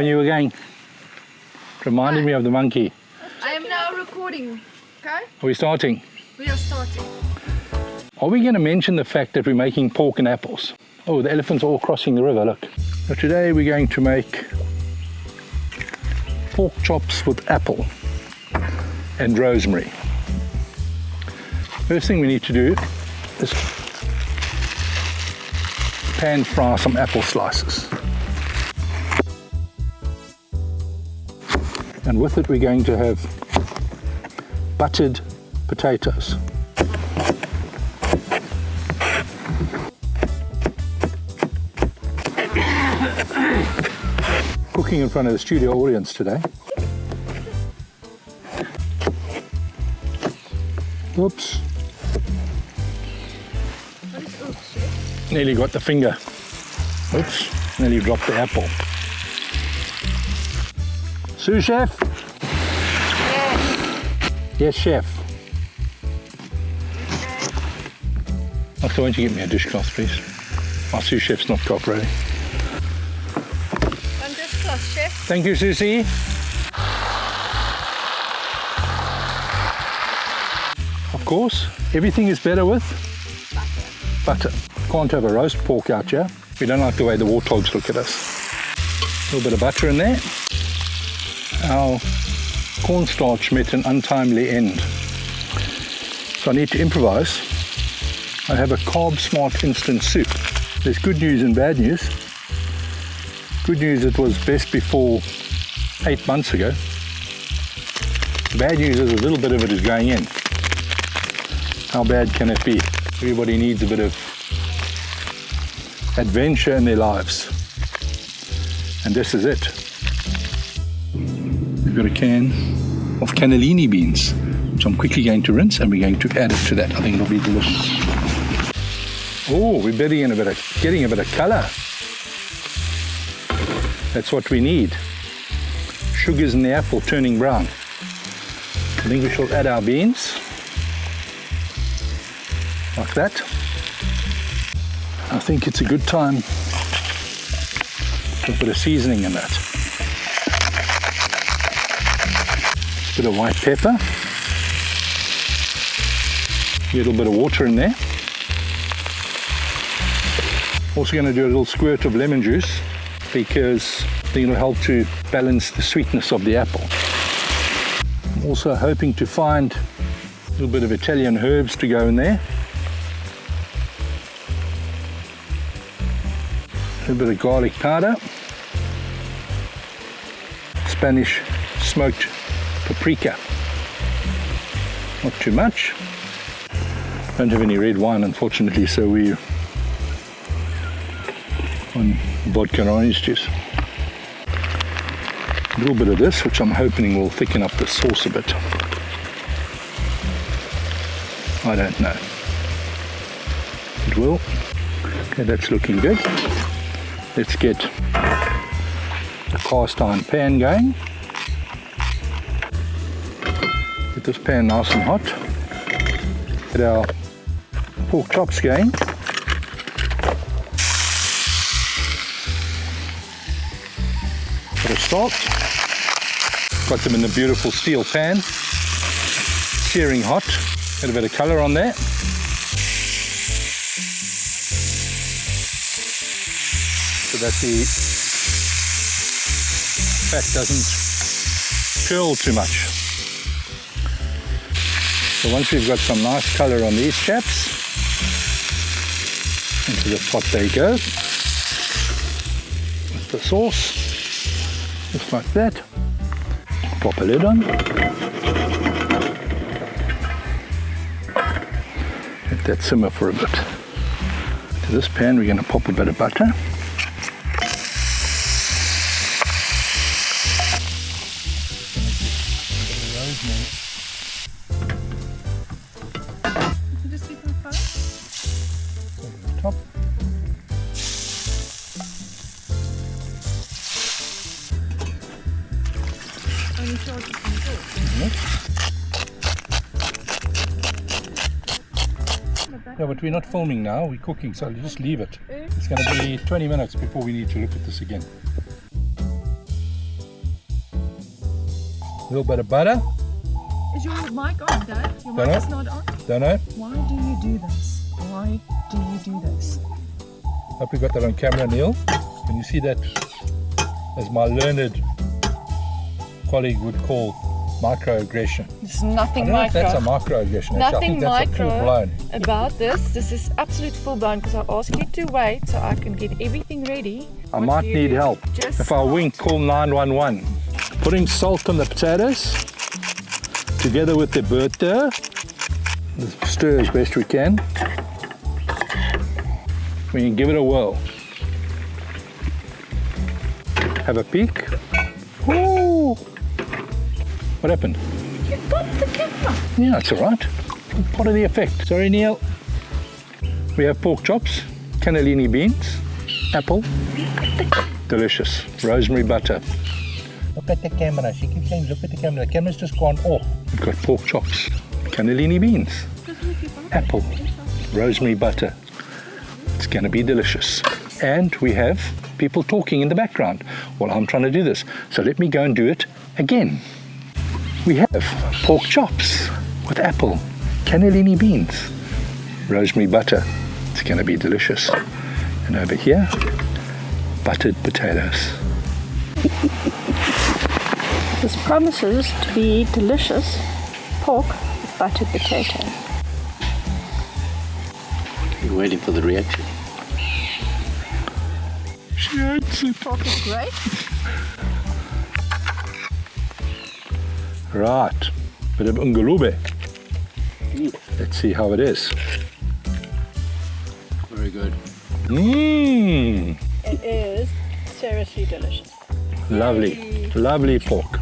when you were going. Reminded me of the monkey. I am now recording, okay? Are we starting? We are starting. Are we going to mention the fact that we're making pork and apples? Oh, the elephants are all crossing the river, look. So today we're going to make pork chops with apple and rosemary. First thing we need to do is pan fry some apple slices. And with it we're going to have buttered potatoes. Cooking in front of the studio audience today. Oops. What is oops, Chef? Nearly got the finger. Oops, nearly dropped the apple. Sous chef? Yes, chef. Okay, won't you get me a dishcloth, please? Our sous chef's not cooperating. One dishcloth, Chef. Thank you, Susie. Of course, everything is better with butter. Can't have a roast pork out here. We don't like the way the warthogs look at us. A little bit of butter in there. Our cornstarch met an untimely end. So I need to improvise. I have a Carb Smart instant soup. There's good news and bad news. Good news, it was best before 8 months ago. The bad news is a little bit of it is going in. How bad can it be? Everybody needs a bit of adventure in their lives. And this is it. We've got a can of cannellini beans, which I'm quickly going to rinse, and we're going to add it to that. I think it'll be delicious. Oh, we're getting a bit of colour. That's what we need. Sugars in the apple turning brown. I think we shall add our beans. Like that. I think it's a good time to put a seasoning in that. A bit of white pepper. A little bit of water in there. Also going to do a little squirt of lemon juice because I think it'll help to balance the sweetness of the apple. I'm also hoping to find a little bit of Italian herbs to go in there. A bit of garlic powder, Spanish smoked paprika, not too much. Don't have any red wine unfortunately, so we on vodka and orange juice. A little bit of this, which I'm hoping will thicken up the sauce a bit. I don't know. It will. Okay, that's looking good. Let's get the cast iron pan going. Get this pan nice and hot. Get our pork chops going. Got a start. Got them in the beautiful steel pan. Searing hot. Got a bit of colour on there. So that the fat doesn't curl too much. So once we've got some nice colour on these chaps, into the pot they go. With the sauce, just like that. Pop a lid on. Let that simmer for a bit. To this pan we're going to pop a bit of butter. Top. Yeah, but we're not filming now, we're cooking, so just leave it. It's going to be 20 minutes before we need to look at this again. little bit of butter. Is your mic on, Dad? Your Don't mic is know. not on. Don't know. Why do you do this? Why do you do this? Hope you got that on camera, Neil. Can you see that, as my learned colleague would call, microaggression? There's nothing I don't know if that's a micro. microaggression. Actually, I Nothing think that's a micro. full-blown. About this. This is absolute full blown because I asked you to wait so I can get everything ready. I What might do you need do? help. Just If I wink, call 911. Putting salt on the potatoes, together with the butter. Stir as best we can. We can give it a whirl. Have a peek. Ooh! What happened? You got the camera. Yeah, it's all right. Part of the effect. Sorry, Neil. We have pork chops, cannellini beans, apple. Delicious. Rosemary butter. Look at the camera. She keeps saying, look at the camera. The camera's just gone off. We've got pork chops, cannellini beans, apple, rosemary butter. It's going to be delicious. And we have people talking in the background while I'm trying to do this. So let me go and do it again. We have pork chops with apple, cannellini beans, rosemary butter. It's going to be delicious. And over here, buttered potatoes. This promises to be delicious pork with buttered potatoes. You're waiting for the reaction. Pork is great. Right, bit of ungulube. Let's see how it is. Very good. Mmm, It is seriously delicious. lovely, lovely pork.